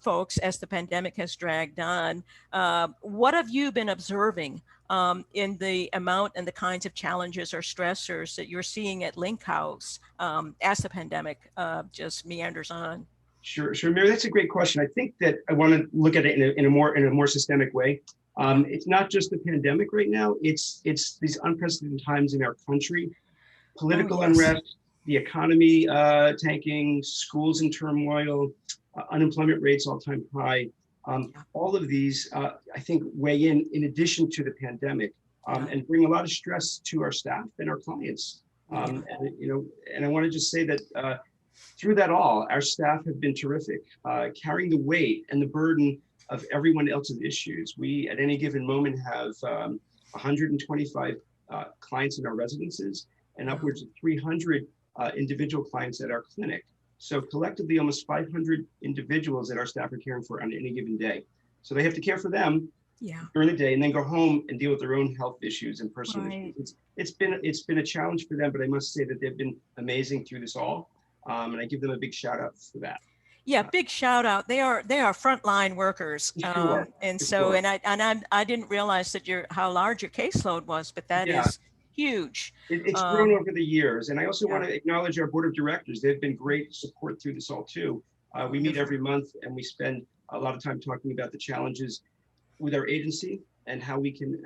[SPEAKER 1] folks as the pandemic has dragged on. What have you been observing in the amount and the kinds of challenges or stressors that you're seeing at Link House as the pandemic just meanders on?
[SPEAKER 3] Sure, Mary. That's a great question. I think that I want to look at it in a more systemic way. It's not just the pandemic right now. It's these unprecedented times in our country, political unrest, the economy tanking, schools in turmoil, unemployment rates all-time high. All of these, I think, weigh in addition to the pandemic, and bring a lot of stress to our staff and our clients. And I want to just say that. Through that all, our staff have been terrific, carrying the weight and the burden of everyone else's issues. We, at any given moment, have 125 clients in our residences and upwards of 300 individual clients at our clinic. So collectively, almost 500 individuals that our staff are caring for on any given day. So they have to care for them during the day and then go home and deal with their own health issues and personal issues. It's been a challenge for them, but I must say that they've been amazing through this all. And I give them a big shout out for that.
[SPEAKER 1] Yeah, big shout out. They are frontline workers, and so I didn't realize that how large your caseload was, but that is huge.
[SPEAKER 3] It's grown over the years, and I also want to acknowledge our board of directors. They've been great support through this all too. We meet every month, and we spend a lot of time talking about the challenges with our agency and how we can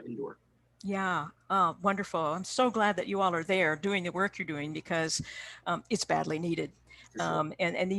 [SPEAKER 3] endure.
[SPEAKER 1] Yeah, wonderful. I'm so glad that you all are there doing the work you're doing because it's badly needed.
[SPEAKER 3] Sure.
[SPEAKER 1] And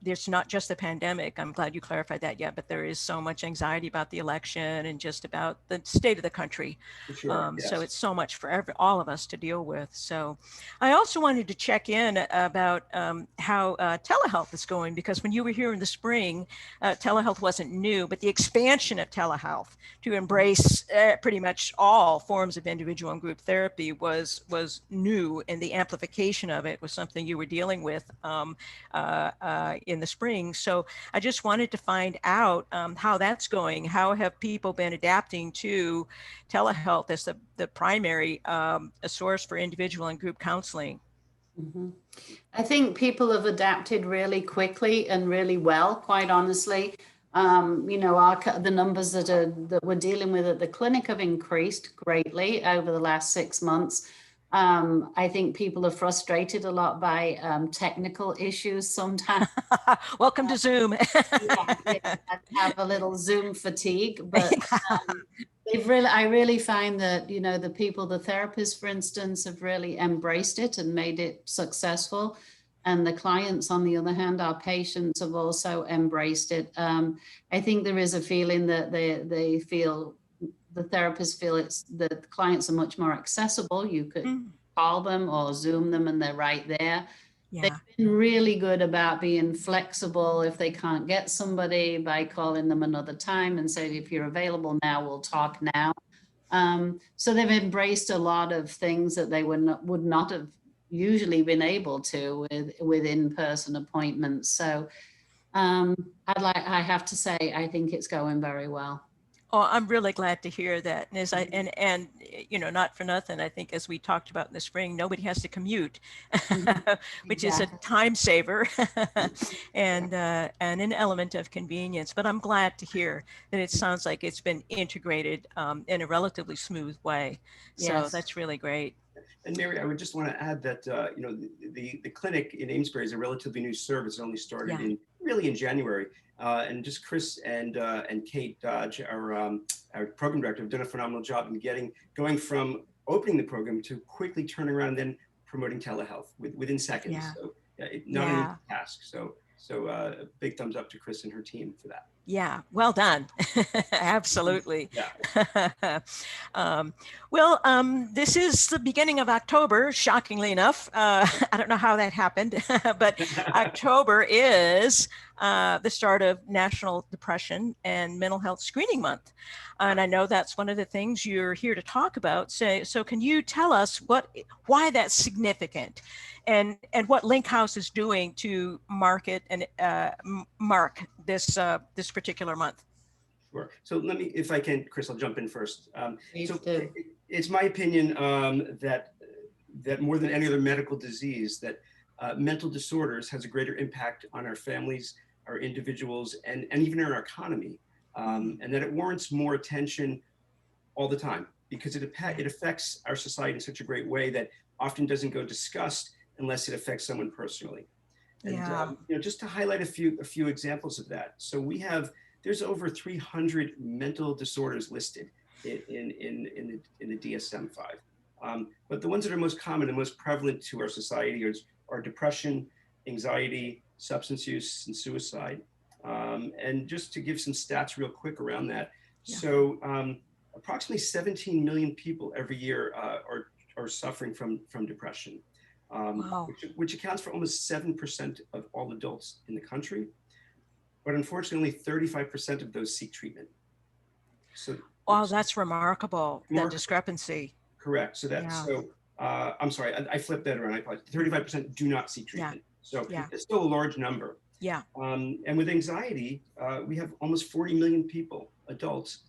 [SPEAKER 1] there's not just the pandemic. I'm glad you clarified that yet, but there is so much anxiety about the election and just about the state of the country.
[SPEAKER 3] Sure,
[SPEAKER 1] So it's so much for all of us to deal with. So I also wanted to check in about how telehealth is going, because when you were here in the spring, telehealth wasn't new, but the expansion of telehealth to embrace pretty much all forms of individual and group therapy was new, and the amplification of it was something you were dealing with in the spring. So I just wanted to find out how that's going. How have people been adapting to telehealth as the primary source for individual and group counseling?
[SPEAKER 4] Mm-hmm. I think people have adapted really quickly and really well, quite honestly. The numbers that we're dealing with at the clinic have increased greatly over the last 6 months. I think people are frustrated a lot by technical issues sometimes.
[SPEAKER 1] Welcome to Zoom.
[SPEAKER 4] Have a little Zoom fatigue, but I really find that, the therapists, for instance, have really embraced it and made it successful. And the clients, on the other hand, our patients, have also embraced it. I think there is a feeling that the therapists feel the clients are much more accessible. You could call them or Zoom them and they're right there. Yeah. They've been really good about being flexible if they can't get somebody, by calling them another time and say, if you're available now, we'll talk now. So they've embraced a lot of things that they would not have usually been able to with in-person appointments. So I have to say, I think it's going very well.
[SPEAKER 1] Oh, I'm really glad to hear that. And not for nothing, I think, as we talked about in the spring, nobody has to commute, which is a time saver and an element of convenience. But I'm glad to hear that it sounds like it's been integrated in a relatively smooth way. So that's really great.
[SPEAKER 3] And Mary, I would just want to add that the clinic in Amesbury is a relatively new service. It only started in January. And just Chris and Kate Dodge, our program director, have done a phenomenal job in going from opening the program to quickly turning around and then promoting telehealth within seconds. So not an easy task. So a big thumbs up to Chris and her team for that.
[SPEAKER 1] Yeah, well done. Absolutely.
[SPEAKER 3] Yeah.
[SPEAKER 1] This is the beginning of October, shockingly enough. I don't know how that happened, but October is the start of National Depression and Mental Health Screening Month. And I know that's one of the things you're here to talk about. So can you tell us why that's significant and what Link House is doing to market and mark this particular month?
[SPEAKER 3] Sure. So let me, if I can, Chris, I'll jump in first.
[SPEAKER 4] Please
[SPEAKER 3] So
[SPEAKER 4] do.
[SPEAKER 3] it's my opinion that more than any other medical disease, that mental disorders has a greater impact on our families, our individuals, and even our economy, and that it warrants more attention all the time because it affects our society in such a great way that often doesn't go discussed unless it affects someone personally. And
[SPEAKER 1] Yeah.
[SPEAKER 3] just to highlight a few examples of that. So there's over 300 mental disorders listed in the DSM-5. But the ones that are most common and most prevalent to our society are depression, anxiety, substance use, and suicide. And just to give some stats real quick around that.
[SPEAKER 1] Yeah.
[SPEAKER 3] So approximately 17 million people every year are suffering from depression.
[SPEAKER 1] Wow.
[SPEAKER 3] Which accounts for almost 7% of all adults in the country. But unfortunately, 35% of those seek treatment. So,
[SPEAKER 1] wow, that's remarkable, that discrepancy.
[SPEAKER 3] Correct. So I'm sorry, I flipped that around. I apologize. 35% do not seek treatment. So it's still a large number.
[SPEAKER 1] Yeah.
[SPEAKER 3] And with anxiety, we have almost 40 million people, adults,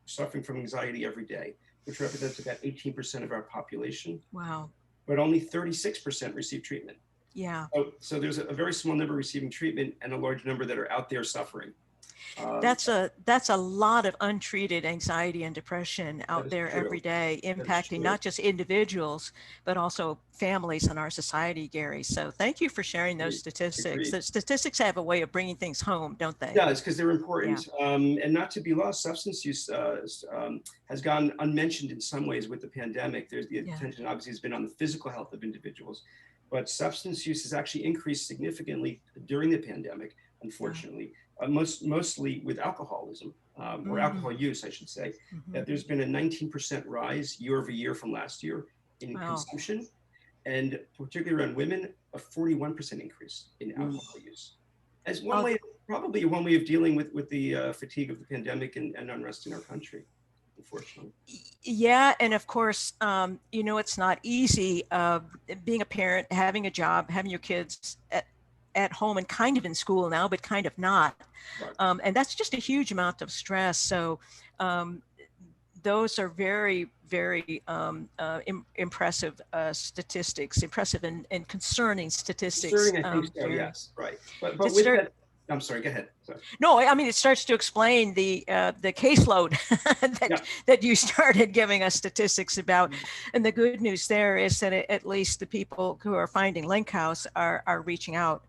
[SPEAKER 3] suffering from anxiety every day, which represents about 18% of our population.
[SPEAKER 1] Wow.
[SPEAKER 3] But only 36% receive treatment.
[SPEAKER 1] Yeah.
[SPEAKER 3] So there's a very small number receiving treatment and a large number that are out there suffering.
[SPEAKER 1] That's a lot of untreated anxiety and depression out there
[SPEAKER 3] true.
[SPEAKER 1] every day, impacting not just individuals, but also families in our society, Gary. So thank you for sharing those statistics.
[SPEAKER 3] Agreed.
[SPEAKER 1] The statistics have a way of bringing things home, don't they?
[SPEAKER 3] It does, because they're important. Yeah. And not to be lost, substance use has gone unmentioned in some ways with the pandemic. There's the attention obviously has been on the physical health of individuals, but substance use has actually increased significantly during the pandemic, unfortunately. Mostly with alcoholism, or alcohol use, I should say. That there's been a 19% rise year over year from last year in consumption, and particularly around women, a 41% increase in alcohol use. As one way, probably one way of dealing with the fatigue of the pandemic and unrest in our country, unfortunately.
[SPEAKER 1] Yeah, and of course, it's not easy being a parent, having a job, having your kids at home and kind of in school now, but kind of not. Right. And that's just a huge amount of stress. So those are very, very impressive statistics, impressive and concerning statistics.
[SPEAKER 3] Concerning, I think so, yes, right. But with that, I'm sorry, go ahead. Sorry.
[SPEAKER 1] No, I mean, it starts to explain the caseload that you started giving us statistics about. And the good news there is that at least the people who are finding Link House are reaching out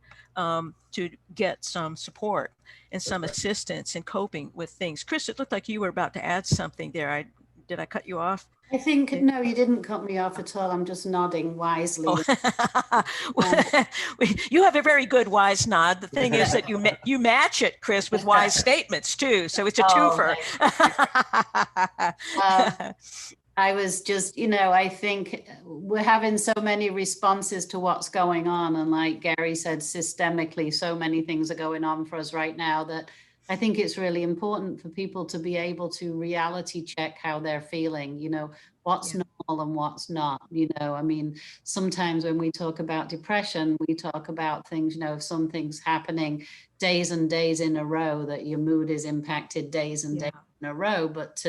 [SPEAKER 1] to get some support and some assistance in coping with things. Chris, it looked like you were about to add something there. Did I cut you off?
[SPEAKER 4] I think, no, you didn't cut me off at all. I'm just nodding wisely.
[SPEAKER 1] Oh. You have a very good wise nod. The thing is that you match it, Chris, with wise statements too. So it's a twofer.
[SPEAKER 4] I was just, I think we're having so many responses to what's going on. And like Gary said, systemically, so many things are going on for us right now that I think it's really important for people to be able to reality check how they're feeling, what's normal and what's not. I mean, sometimes when we talk about depression, we talk about things, if something's happening days and days in a row, that your mood is impacted days and days in a row. But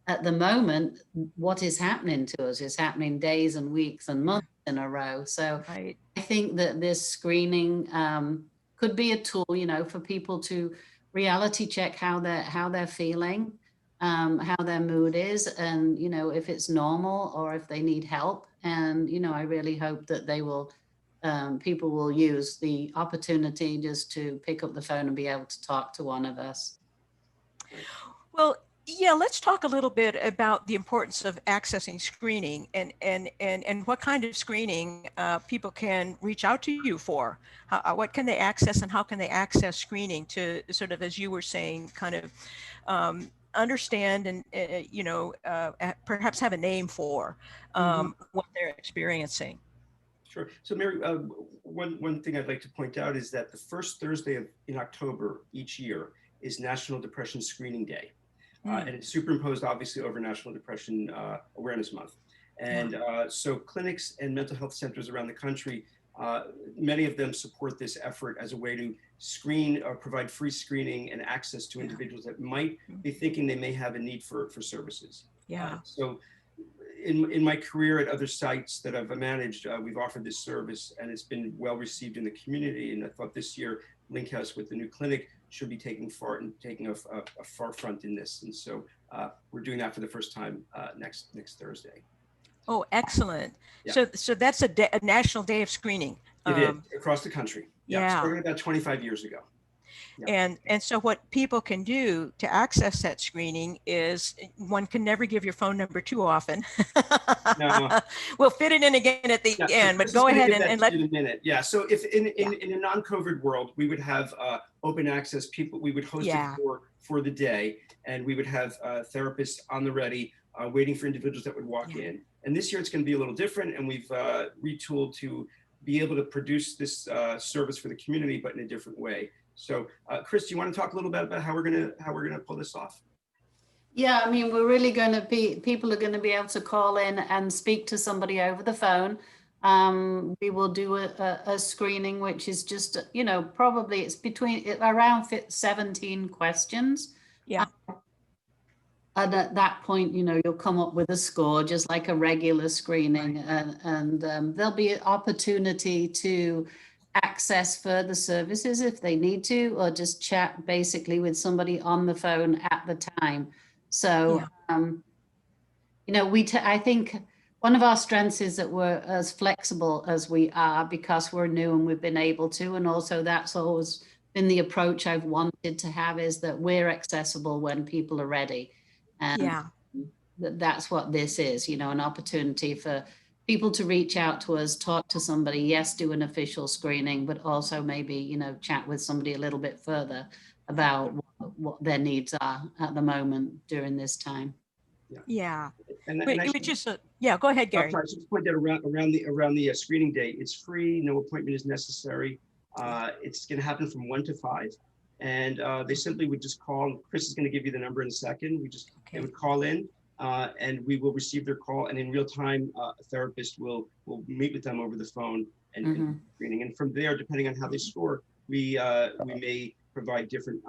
[SPEAKER 4] at the moment, what is happening to us is happening days and weeks and months in a row. So I think that this screening could be a tool, for people to reality check how they're feeling, how their mood is, and if it's normal or if they need help. And I really hope that they will people will use the opportunity just to pick up the phone and be able to talk to one of us.
[SPEAKER 1] Well, Yeah, let's talk a little bit about the importance of accessing screening and what kind of screening people can reach out to you for. What can they access and how can they access screening to sort of, as you were saying, kind of understand and, perhaps have a name for what they're experiencing.
[SPEAKER 3] Sure. So Mary, one thing I'd like to point out is that the first Thursday in October each year is National Depression Screening Day. And it's superimposed obviously over National Depression Awareness Month. And so clinics and mental health centers around the country, many of them support this effort as a way to screen or provide free screening and access to individuals that might be thinking they may have a need for services. So in my career at other sites that I've managed, we've offered this service and it's been well received in the community. And I thought this year, Link House with the new clinic should be taking a far front in this. And so we're doing that for the first time next Thursday.
[SPEAKER 1] Oh, excellent. Yeah. So that's a National Day of Screening.
[SPEAKER 3] It is across the country. Yeah. Started about 25 years ago. Yeah.
[SPEAKER 1] And so what people can do to access that screening is, one can never give your phone number too often. No. We'll fit it in again at the end, but go ahead and let
[SPEAKER 3] in a minute. Yeah. So if in a non-COVID world, we would have open access people, we would host it for the day, and we would have therapists on the ready, waiting for individuals that would walk in. And this year it's going to be a little different, and we've retooled to be able to produce this service for the community, but in a different way. So, Chris, do you want to talk a little bit about how we're gonna pull this off?
[SPEAKER 4] Yeah, I mean, we're really going to people are going to be able to call in and speak to somebody over the phone. We will do a screening, which is just, probably it's around 17 questions.
[SPEAKER 1] Yeah.
[SPEAKER 4] And at that point, you'll come up with a score, just like a regular screening, and there'll be an opportunity to access further services if they need to, or just chat basically with somebody on the phone at the time. So, I think one of our strengths is that we're as flexible as we are because we're new and we've been able to, and also that's always been the approach I've wanted to have, is that we're accessible when people are ready. And that's what this is, an opportunity for people to reach out to us, talk to somebody, yes, do an official screening, but also maybe, chat with somebody a little bit further about what their needs are at the moment during this time.
[SPEAKER 1] Go ahead, Gary.
[SPEAKER 3] Sorry, just point that around the screening day, it's free, no appointment is necessary. It's going to happen from 1 to 5. And they simply would just call. Chris is going to give you the number in a second. They would call in, and we will receive their call. And in real time, a therapist will meet with them over the phone and screening. And from there, depending on how they score, we may provide different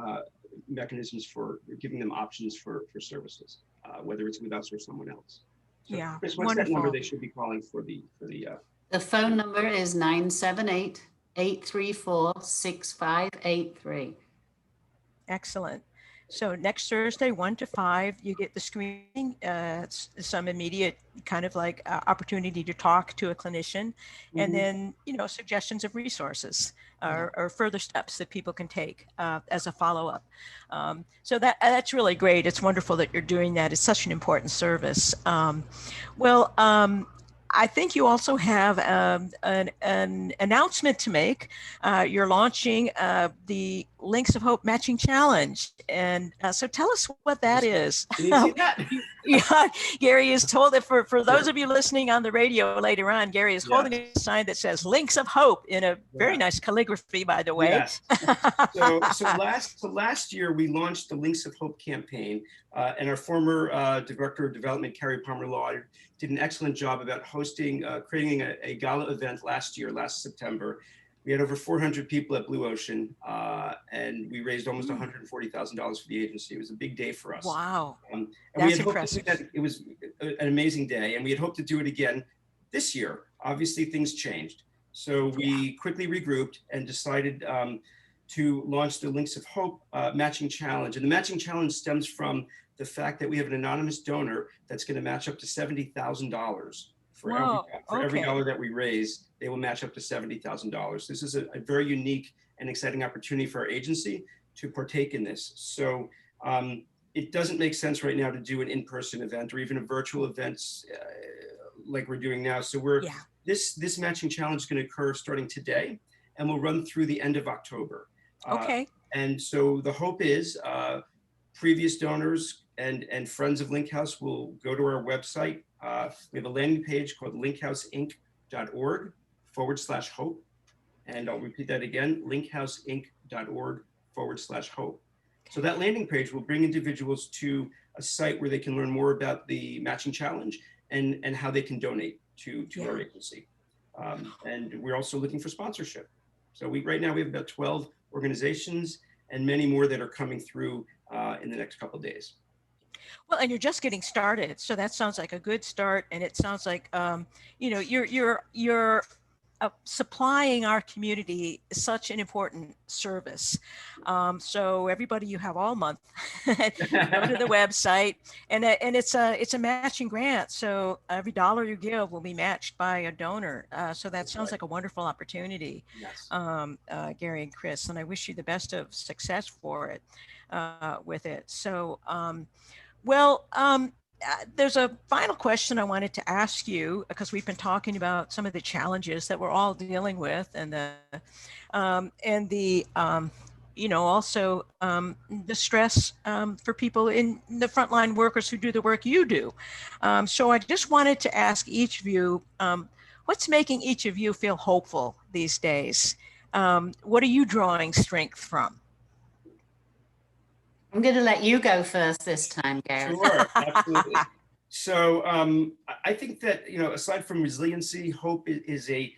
[SPEAKER 3] mechanisms for giving them options for services, whether it's with us or someone else. So, Chris, what's that number they should be calling for the?
[SPEAKER 4] The phone number is 978-834-6583.
[SPEAKER 1] Excellent. So next Thursday, 1 to 5, you get the screening. It's some immediate kind of like opportunity to talk to a clinician, and then, suggestions of resources or further steps that people can take as a follow-up. So that's really great. It's wonderful that you're doing that. It's such an important service. I think you also have an announcement to make. You're launching the Links of Hope Matching Challenge. And so tell us what that is. Gary is told that for those of you listening on the radio later on, Gary is holding a sign that says Links of Hope in a very nice calligraphy, by the way.
[SPEAKER 3] Yes. So last year we launched the Links of Hope campaign, and our former Director of Development, Carrie Palmer-Law, did an excellent job about creating a gala event last September. We had over 400 people at Blue Ocean, and we raised almost $140,000 for the agency. It was a big day for us.
[SPEAKER 1] Wow,
[SPEAKER 3] and
[SPEAKER 1] that's impressive.
[SPEAKER 3] It was an amazing day, and we had hoped to do it again this year. Obviously, things changed. So we quickly regrouped and decided to launch the Links of Hope Matching Challenge. And the Matching Challenge stems from the fact that we have an anonymous donor that's going to match up to $70,000 for every dollar that we raise. They will match up to $70,000. This is a very unique and exciting opportunity for our agency to partake in this. So it doesn't make sense right now to do an in-person event or even a virtual events like we're doing now. So this matching challenge is going to occur starting today, and will run through the end of October.
[SPEAKER 1] Okay.
[SPEAKER 3] And so the hope is previous donors and friends of Link House will go to our website. We have a landing page called linkhouseinc.org/hope. And I'll repeat that again, linkhouseinc.org/hope. So that landing page will bring individuals to a site where they can learn more about the matching challenge and how they can donate to our agency. And we're also looking for sponsorship. So right now we have about 12 organizations and many more that are coming through in the next couple of days.
[SPEAKER 1] Well, and you're just getting started, so that sounds like a good start. And it sounds like you're supplying our community such an important service. So everybody, you have all month go to the website, and it's a matching grant. So every dollar you give will be matched by a donor. So that sounds like a wonderful opportunity,
[SPEAKER 3] yes.
[SPEAKER 1] Gary and Chris. And I wish you the best of success for it with it. So, there's a final question I wanted to ask you, because we've been talking about some of the challenges that we're all dealing with, and also the stress for people in the frontline workers who do the work you do. So I just wanted to ask each of you, what's making each of you feel hopeful these days? What are you drawing strength from?
[SPEAKER 4] I'm going to let you go first this time, Gary.
[SPEAKER 3] Sure, absolutely. So I think that, aside from resiliency, hope is a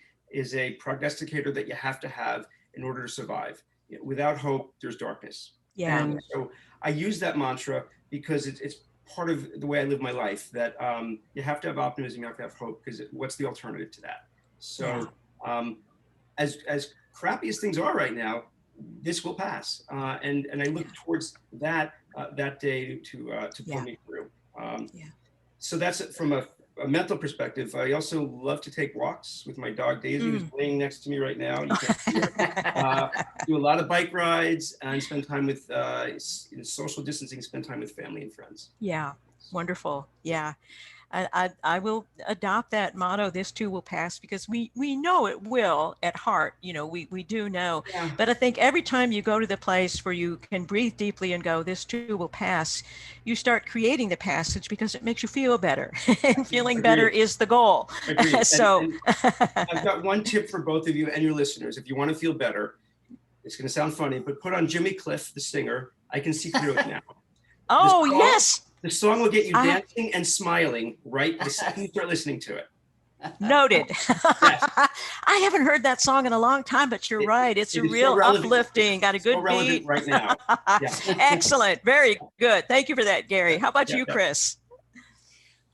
[SPEAKER 3] prognosticator that you have to have in order to survive. Without hope, there's darkness.
[SPEAKER 1] Yeah.
[SPEAKER 3] And so I use that mantra because it's part of the way I live my life, that you have to have optimism, you have to have hope, because what's the alternative to that? So as crappy as things are right now, this will pass, and I look towards that day to pull me through. So that's it from a mental perspective. I also love to take walks with my dog Daisy, who's laying next to me right now. You can't see her. Do a lot of bike rides and spend time with social distancing. Spend time with family and friends.
[SPEAKER 1] Yeah, wonderful. Yeah. I will adopt that motto, this too will pass, because we know it will at heart, we do know.
[SPEAKER 3] Yeah.
[SPEAKER 1] But I think every time you go to the place where you can breathe deeply and go, this too will pass, you start creating the passage because it makes you feel better. And feeling better is the goal. So
[SPEAKER 3] and I've got one tip for both of you and your listeners. If you want to feel better, it's going to sound funny, but put on Jimmy Cliff, the singer. I Can See Through It Now.
[SPEAKER 1] Oh, yes.
[SPEAKER 3] The song will get you dancing and smiling right the second you start listening to it.
[SPEAKER 1] Noted. I haven't heard that song in a long time, but you're right. It's a real uplifting, got a good beat.
[SPEAKER 3] Right now.
[SPEAKER 1] Excellent. Very good. Thank you for that, Gary. How about you, Chris?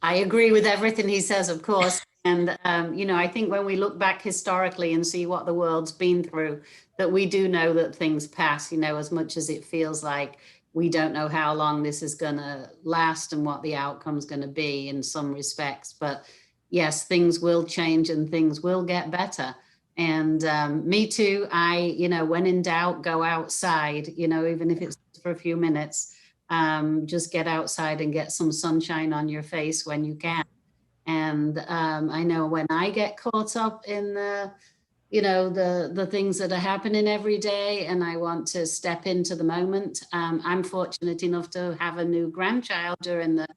[SPEAKER 4] I agree with everything he says, of course. And, I think when we look back historically and see what the world's been through, that we do know that things pass, as much as it feels like we don't know how long this is going to last and what the outcome's going to be in some respects. But yes, things will change and things will get better. And me too, when in doubt, go outside, even if it's for a few minutes, just get outside and get some sunshine on your face when you can. And I know when I get caught up in the things that are happening every day, and I want to step into the moment. I'm fortunate enough to have a new grandchild during the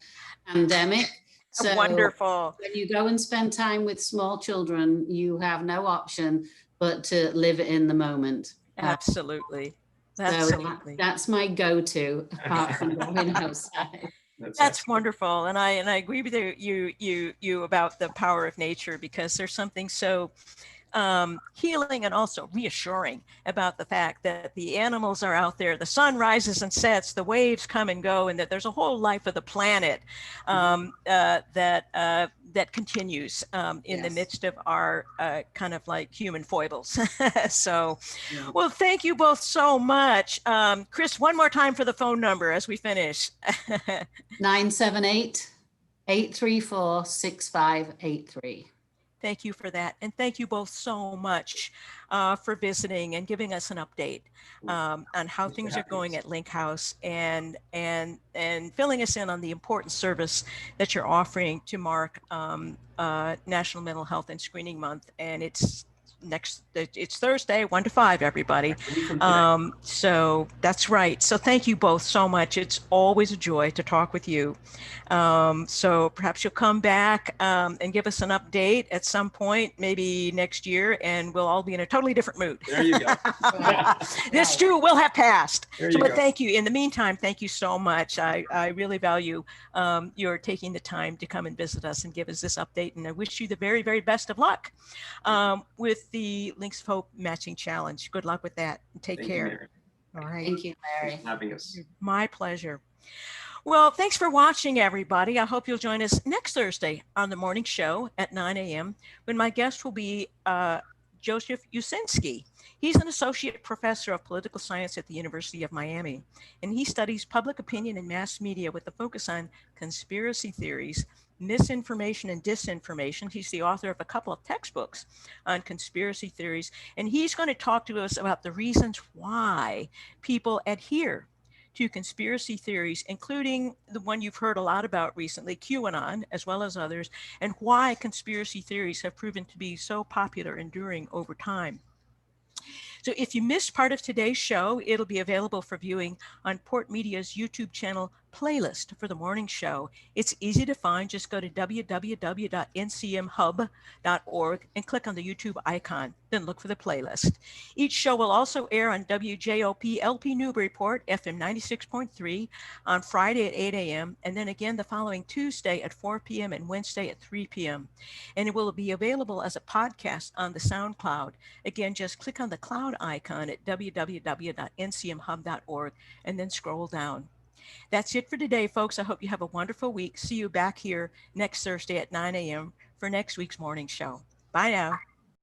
[SPEAKER 4] pandemic. So
[SPEAKER 1] wonderful.
[SPEAKER 4] When you go and spend time with small children, you have no option but to live in the moment.
[SPEAKER 1] Absolutely.
[SPEAKER 4] So that's my go-to, apart from going outside.
[SPEAKER 1] That's wonderful. And I agree with you about the power of nature, because there's something so healing and also reassuring about the fact that the animals are out there, the sun rises and sets, the waves come and go, and that there's a whole life of the planet that continues in the midst of our kind of like human foibles. So, well, thank you both so much. Chris, one more time for the phone number as we finish.
[SPEAKER 4] 978-834-6583.
[SPEAKER 1] Thank you for that. And thank you both so much for visiting and giving us an update on how things are going at Link House and filling us in on the important service that you're offering to mark National Mental Health and Screening Month. And it's Thursday, 1 to 5, everybody. So that's right. So thank you both so much. It's always a joy to talk with you. So perhaps you'll come back and give us an update at some point, maybe next year, and we'll all be in a totally different mood.
[SPEAKER 3] There you go.
[SPEAKER 1] This too will have passed.
[SPEAKER 3] But
[SPEAKER 1] thank you. In the meantime, thank you so much. I really value your taking the time to come and visit us and give us this update. And I wish you the very, very best of luck with the Links of Hope Matching Challenge. Good luck with that. Take care. All right.
[SPEAKER 4] Thank you, Mary.
[SPEAKER 3] Thanks for having us.
[SPEAKER 1] My pleasure. Well, thanks for watching, everybody. I hope you'll join us next Thursday on the morning show at 9 a.m. when my guest will be Joseph Usinski. He's an associate professor of political science at the University of Miami, and he studies public opinion and mass media with a focus on conspiracy theories, misinformation and disinformation. He's the author of a couple of textbooks on conspiracy theories, and he's going to talk to us about the reasons why people adhere to conspiracy theories, including the one you've heard a lot about recently, QAnon, as well as others, and why conspiracy theories have proven to be so popular and enduring over time. So if you missed part of today's show, it'll be available for viewing on Port Media's YouTube channel playlist for the morning show. It's easy to find. Just go to www.ncmhub.org and click on the YouTube icon, then look for the playlist. Each show will also air on WJOP LP Newburyport, FM 96.3 on Friday at 8 a.m. and then again the following Tuesday at 4 p.m. and Wednesday at 3 p.m. And it will be available as a podcast on the SoundCloud. Again, just click on the cloud icon at www.ncmhub.org and then scroll down. That's it for today, folks. I hope you have a wonderful week. See you back here next Thursday at 9 a.m. for next week's morning show. Bye now.